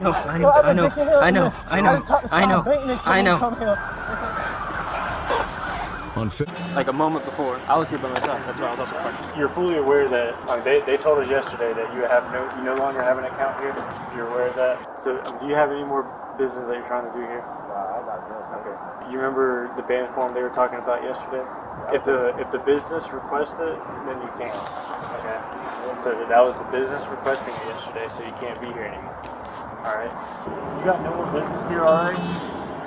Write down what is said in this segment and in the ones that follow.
No, I know. Like a moment before, I was here by myself. That's why I was also parked. You're fully aware that they told us yesterday that you no longer have an account here. You're aware of that. So do you have any more business that you're trying to do here? Okay. You remember the ban form they were talking about yesterday? If the business requests it, then you can't. Okay. So that was the business requesting it yesterday, so you can't be here anymore. All right. You got no more business here, all right?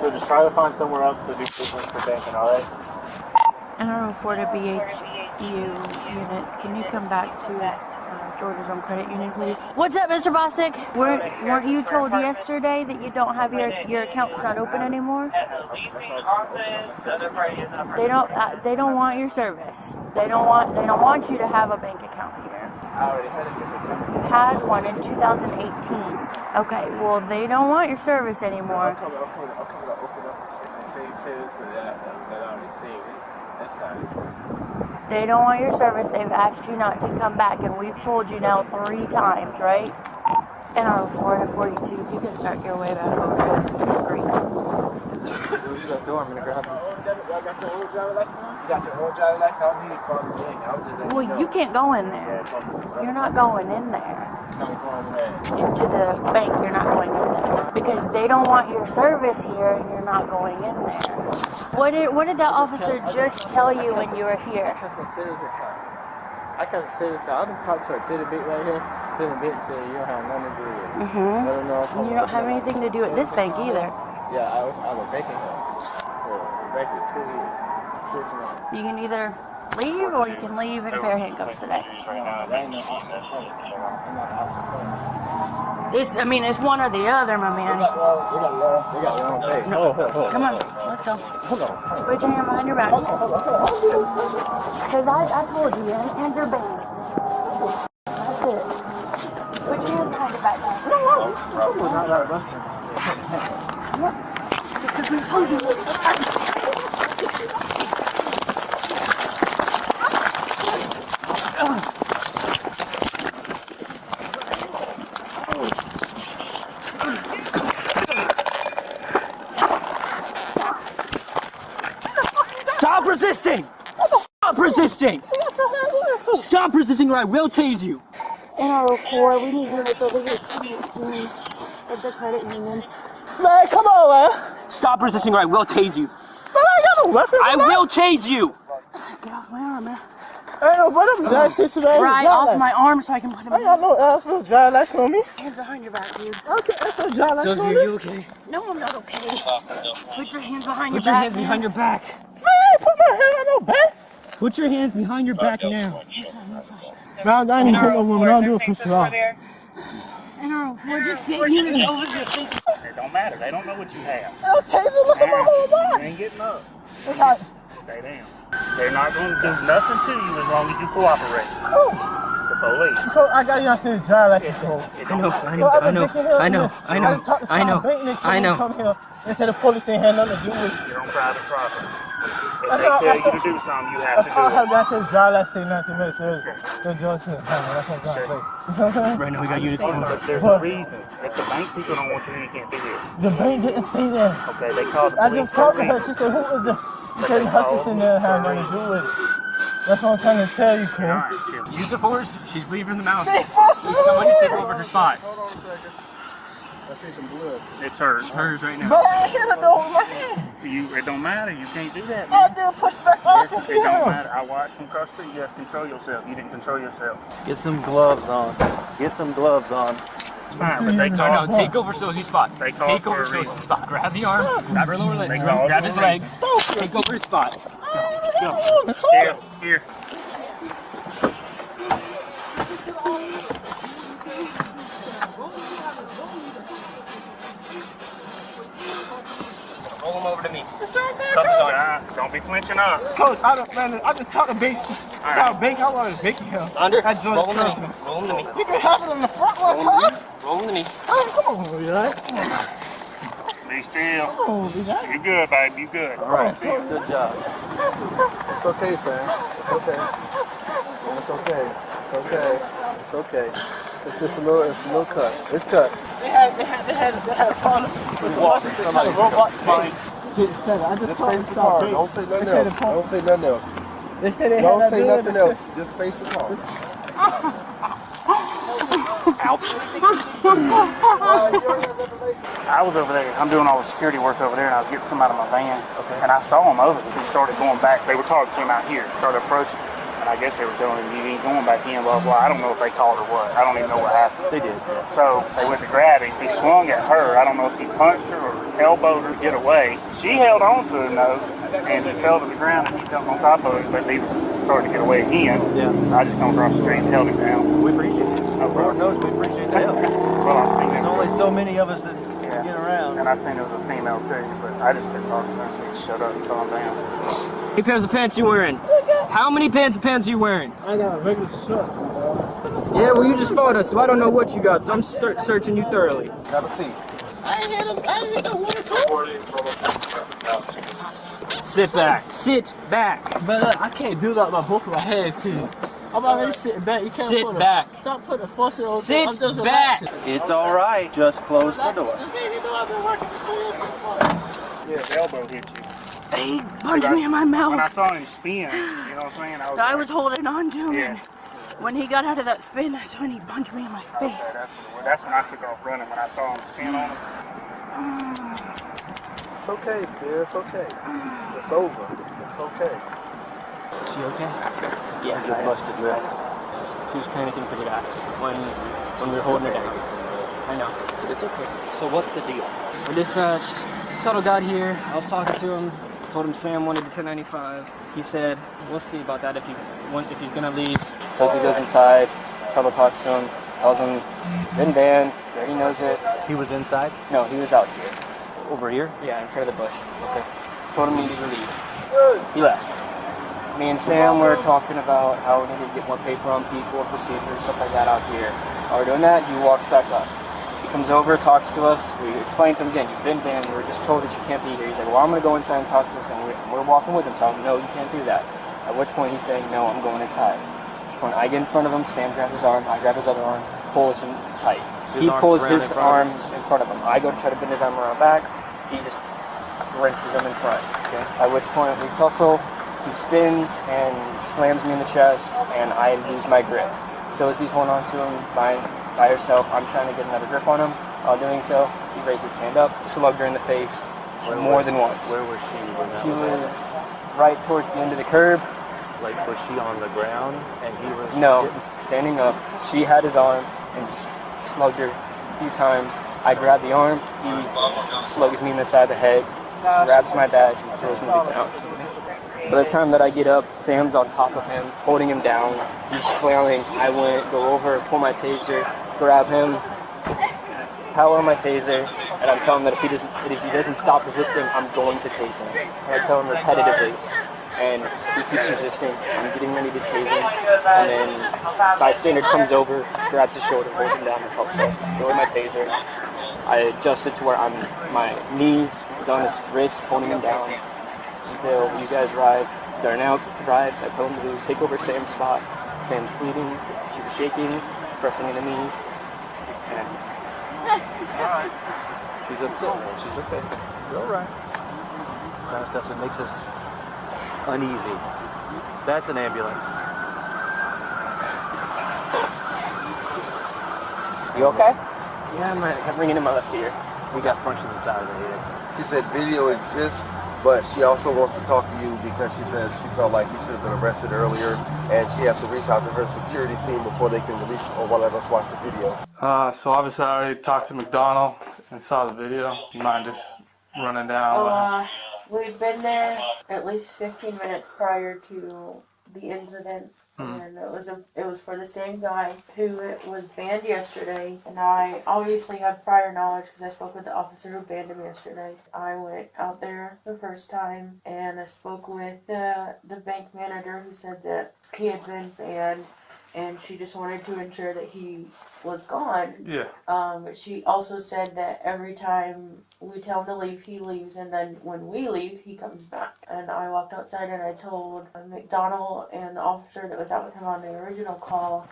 So just try to find somewhere else to do business for banking, all right? NR04 to BHU units, can you come back to Georgia Zone Credit Union, please? What's up, Mr. Bostic? Weren't you told yesterday that you don't have your account's not open anymore? They don't want your service. They don't want you to have a bank account here. I already had a bank account. Had one in 2018. Okay, well they don't want your service anymore. I'll come to open up and say this, but that already saved it. That's all right. They don't want your service. They've asked you not to come back, and we've told you now 3 times, right? NR04 to 42, if you can start your way back over there. Great. Where's that door? I'm gonna grab it. I got your old driver license on? You got your old driver license? I don't need it for the bank. I was just letting you know. You can't go in there. You're not going in there. I'm going there. Into the bank, you're not going in there. Because they don't want your service here, and you're not going in there. What did that officer just tell you when you were here? I got my savings account. I got a savings account. I done talked to her. Did a bit right here. Did a bit said you don't have nothing to do with it. And you don't have anything to do with this bank either. Yeah, I was banking her for exactly 2 years. 6 months. You can either leave or you can leave in fair handcuffs today. It's one or the other, my man. They got long pay. Come on, let's go. Put your hand behind your back. Because I told you, and your band. That's it. Put your hand behind your back now. Because we told you. Stop resisting! Stop resisting! Stop resisting or I will tase you! NR04, we need you with the legal team of the credit union. Man, come on, man. Stop resisting or I will tase you! Man, I ain't got no weapon. I will tase you! Get off my arm, man. I ain't no weapon. Right off my arm so I can put him I ain't got no driver license on me. Hands behind your back, dude. Okay, that's no driver license on Sophie, me. are you okay? No, I'm not okay. Put your hands behind Put your your back. hands behind your back. Man, I ain't put my hand on no back. Put your hands behind your back now. No, I ain't hit no woman. I don't do it for sure. NR04, just get units over here. It don't matter. They don't know what you have. No taser, look at my whole You body. ain't getting up. Look how Stay down. They're not going to do nothing to you as long as you cooperate. cool. The police. So I got you to drive license. It don't matter. I know. They said the police ain't had nothing to do with it. You're on private property. If That's they all- tell you that's to do something, you have That's to all I do have. it. That says drive license, 19 minutes early. The judge said, that's what I'm trying to say. You know what I'm saying? Right now we got units coming. But there's a reason. If the bank people don't want you, you can't be here. The bank didn't say that. Okay, they called the I police. just talked to her. She said, who was the... She said, her sister in there had nothing to do with it. That's what I'm trying to tell you, Cole. Alright, chill. Use the force. She's bleeding from the mouth. They forced me. Somebody take over her spot. Hold on a second. I see some blood. It's hers. It's hers right now. But I ain't hit her though with my hand. It don't matter. You can't do that, I man. did push back off It and don't hit her. matter. I watched them cross the street. You have to control yourself. You didn't control yourself. Get some gloves on. Get some gloves on. It's fine, but they No, called. take over Sozie's spot. They Take called over for a Sozie's spot. Grab the arm, grab her lower leg, They called grab for his a legs, take over his spot. Go. Here. Roll him over to me. Don't be flinching up. Coach, I just talked to Bank. I wanted to banking him. Under. I joined Roll the him to me. person. Roll him to me. You can have it on the front one, huh? Roll him to me. Hey, come on, you right? Be still. Oh, you right? You good, baby. You good. All right. Still. Good job. It's okay, Sam. It's okay. It's okay. It's okay. It's okay. It's just a little cut. It's cut. They had a problem with somebody robot mind. I just told them Face the car. Don't say nothing else. Don't say nothing else. They said they Don't had say nothing else. Just face the car. Ouch. I was over there. I'm doing all the security work over there, and I was getting some out of my van. Okay. And I saw them over there. They started going back. They were talking, came out here, started approaching. And I guess they were telling him, you ain't going back in, blah, blah. I don't know if they called or what. I don't even know what happened. They did, yeah. So they went to grab him. He swung at her. I don't know if he punched her or elbowed her to get away. She held on to him, though, and he fell to the ground, and he jumped on top of him, but he was starting to get away again. Yeah. I just come across the street and held him down. We appreciate it. No Lord problem. knows we appreciate the help. Well, I've seen There's him. only so many of us that get around. And I seen it was a female, too, but I just kept talking to him, so he shut up and calm down. How many pairs of pants you wearing? How many pairs of pants are you wearing? I got a regular shirt. Yeah, well, you just fought us, so I don't know what you got, so I'm searching you thoroughly. Have a seat. I ain't had no water. Sit back. Sit back. But I can't do that with both of my hands, too. I'm already sitting back. You can't Sit back. Stop putting the force on. Sit I'm just back. relaxing. It's all right. Just close the door. Yeah, the elbow hit you. He punched me in my When I mouth. saw him spin, you know what I'm saying? I was holding on to him. Yeah. And when he got out of that spin, that's when he punched me in my face. That's when I took off running, when I saw him spin on him. It's okay, dear. It's okay. It's over. It's okay. She okay? Yeah, I busted lip. She was panicking for the guy when we were holding her down. I know. It's okay. So what's the deal? We're dispatched. Tuttle got here. I was talking to him. Told him Sam wanted the 1095. He said, we'll see about that if he's gonna leave. So he goes inside. Tuttle talks to him. Tells him, been banned. He already knows it. He was inside? No, he was out here. Over here? Yeah, in front of the bush. Okay. Told him he needed to leave. He left. Me and Sam were talking about how we needed to get more paper on people, procedures, stuff like that out here. While we're doing that, he walks back up. He comes over, talks to us. We explain to him again, you've been banned. We were just told that you can't be here. He's like, well, I'm going to go inside and talk to us. And we're walking with him, telling him, no, you can't do that. At which point he's saying, no, I'm going inside. At which point I get in front of him, Sam grabs his arm, I grab his other arm, pulls him tight. He pulls his arms in front of him. I go to try to bend his arm around back. He just wrenches him in front. Okay. At which point we tussle. He spins and slams me in the chest, and I lose my grip. So as he's holding on to him by herself, I'm trying to get another grip on him. While doing so, he raised his hand up, slugged her in the face more than once. Where was she when that She was was right towards the end of the curb. Like, was she on the ground and he was... No, standing up. She had his arm and just slugged her a few times. I grabbed the arm, he slugs me in the side of the head, grabs my badge, and throws me to the ground. By the time that I get up, Sam's on top of him, holding him down. He's flailing. I go over, pull my taser, grab him, power on my taser, and I'm telling him that if he doesn't stop resisting, I'm going to tase him. And I tell him repetitively, and he keeps resisting. I'm getting ready to tase him, and then bystander comes over, grabs his shoulder, holds him down, and helps us. I throw my taser. I adjust it to where my knee is on his wrist, holding him down. Until you guys arrive. Darnell arrives. I told him to take over Sam's spot. Sam's bleeding. She was shaking, pressing into me. And Alright. She's upset, man. She's okay. You're alright. Kind of stuff that makes us uneasy. That's an ambulance. you okay? Yeah, I'm ringing in my left ear. We got punched in the side of the head. She said video exists, but she also wants to talk to you because she says she felt like he should have been arrested earlier, and she has to reach out to her security team before they can release or let us watch the video. So obviously I already talked to McDonald and saw the video. You mind just running down? We'd been there at least 15 minutes prior to the incident. And it was for the same guy who was banned yesterday, and I obviously had prior knowledge because I spoke with the officer who banned him yesterday. I went out there the first time and I spoke with the bank manager who said that he had been banned and she just wanted to ensure that he was gone. Yeah. But she also said that every time we tell him to leave, he leaves, and then when we leave, he comes back. And I walked outside and I told McDonald and the officer that was out with him on the original call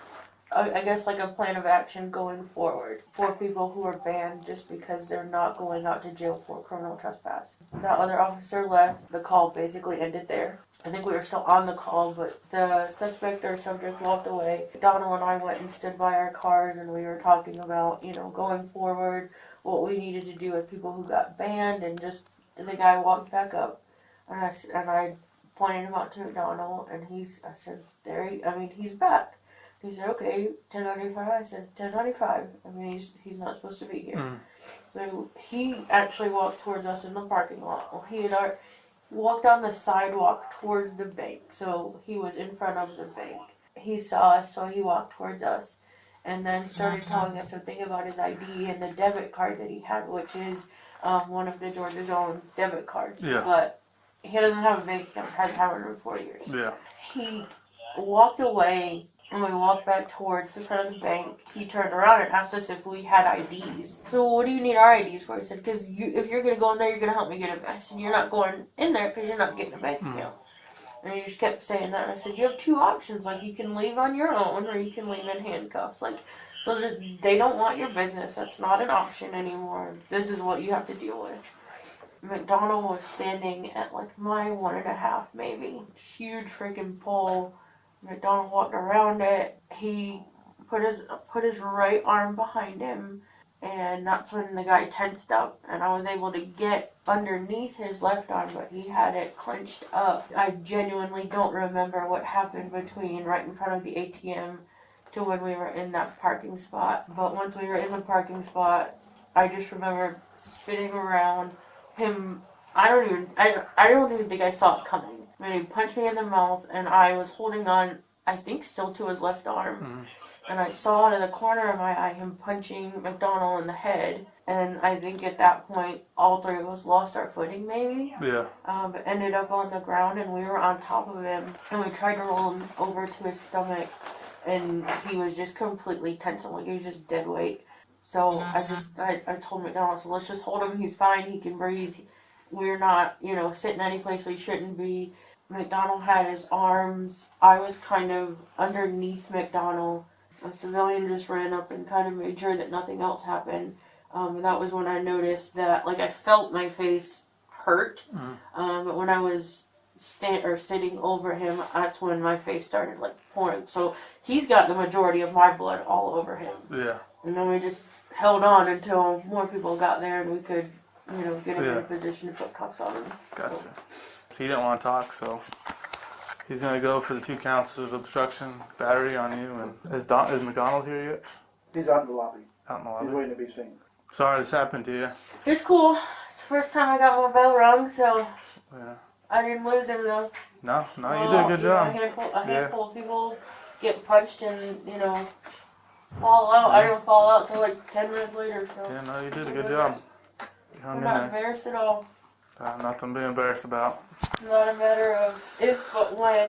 I guess like a plan of action going forward for people who are banned just because they're not going out to jail for criminal trespass. That other officer left. The call basically ended there. I think we were still on the call, but the suspect or subject walked away. Donald and I went and stood by our cars, and we were talking about, going forward, what we needed to do with people who got banned, and the guy walked back up, and I pointed him out to McDonald, and I said, he's back. He said, okay, 1095. I said, 1095. I mean, he's not supposed to be here. So he actually walked towards us in the parking lot. Well, he had walked on the sidewalk towards the bank, so he was in front of the bank. He saw us, so he walked towards us, and then started telling us something about his ID and the debit card that he had, which is one of the Georgia Zone debit cards. Yeah. But he doesn't have a bank account. Hasn't had one in 4 years. Yeah. He walked away. When we walked back towards the front of the bank, he turned around and asked us if we had IDs. So what do you need our IDs for? He said, because if you're going to go in there, you're going to help me get a vest. And you're not going in there because you're not getting a bank account. And he just kept saying that. And I said, you have two options. Like, you can leave on your own or you can leave in handcuffs. Like, they don't want your business. That's not an option anymore. This is what you have to deal with. McDonald was standing at like my 1.5 maybe. Huge freaking pole. McDonald walked around it. He put his right arm behind him, and that's when the guy tensed up, and I was able to get underneath his left arm, but he had it clenched up. I genuinely don't remember what happened between right in front of the ATM to when we were in that parking spot, but once we were in the parking spot, I just remember spinning around him. I don't even think I saw it coming. I mean, he punched me in the mouth, and I was holding on, I think, still to his left arm. And I saw out of the corner of my eye him punching McDonald in the head. And I think at that point, all three of us lost our footing, maybe. Yeah. But ended up on the ground, and we were on top of him. And we tried to roll him over to his stomach, and he was just completely tense. Like, he was just dead weight. So I told McDonald, so let's just hold him. He's fine. He can breathe. We're not, sitting any place we shouldn't be. McDonald had his arms. I was kind of underneath McDonald. A civilian just ran up and kind of made sure that nothing else happened. And that was when I noticed that, I felt my face hurt. But when I was sitting over him, that's when my face started, pouring. So he's got the majority of my blood all over him. Yeah. And then we just held on until more people got there and we could, get him in a position to put cuffs on him. Gotcha. So he didn't want to talk, so he's going to go for the 2 counts of obstruction, battery on you. And is McDonald here yet? He's out in the lobby. Out in the lobby. He's waiting to be seen. Sorry this happened to you. It's cool. It's the first time I got my bell rung, so Yeah. I didn't lose him though. No, you did a good job. A handful of people get punched and, fall out. I didn't fall out till 10 minutes later, so. Yeah, no, you did a good job. I'm not embarrassed at all. Nothing to be embarrassed about. Not a matter of if, but when.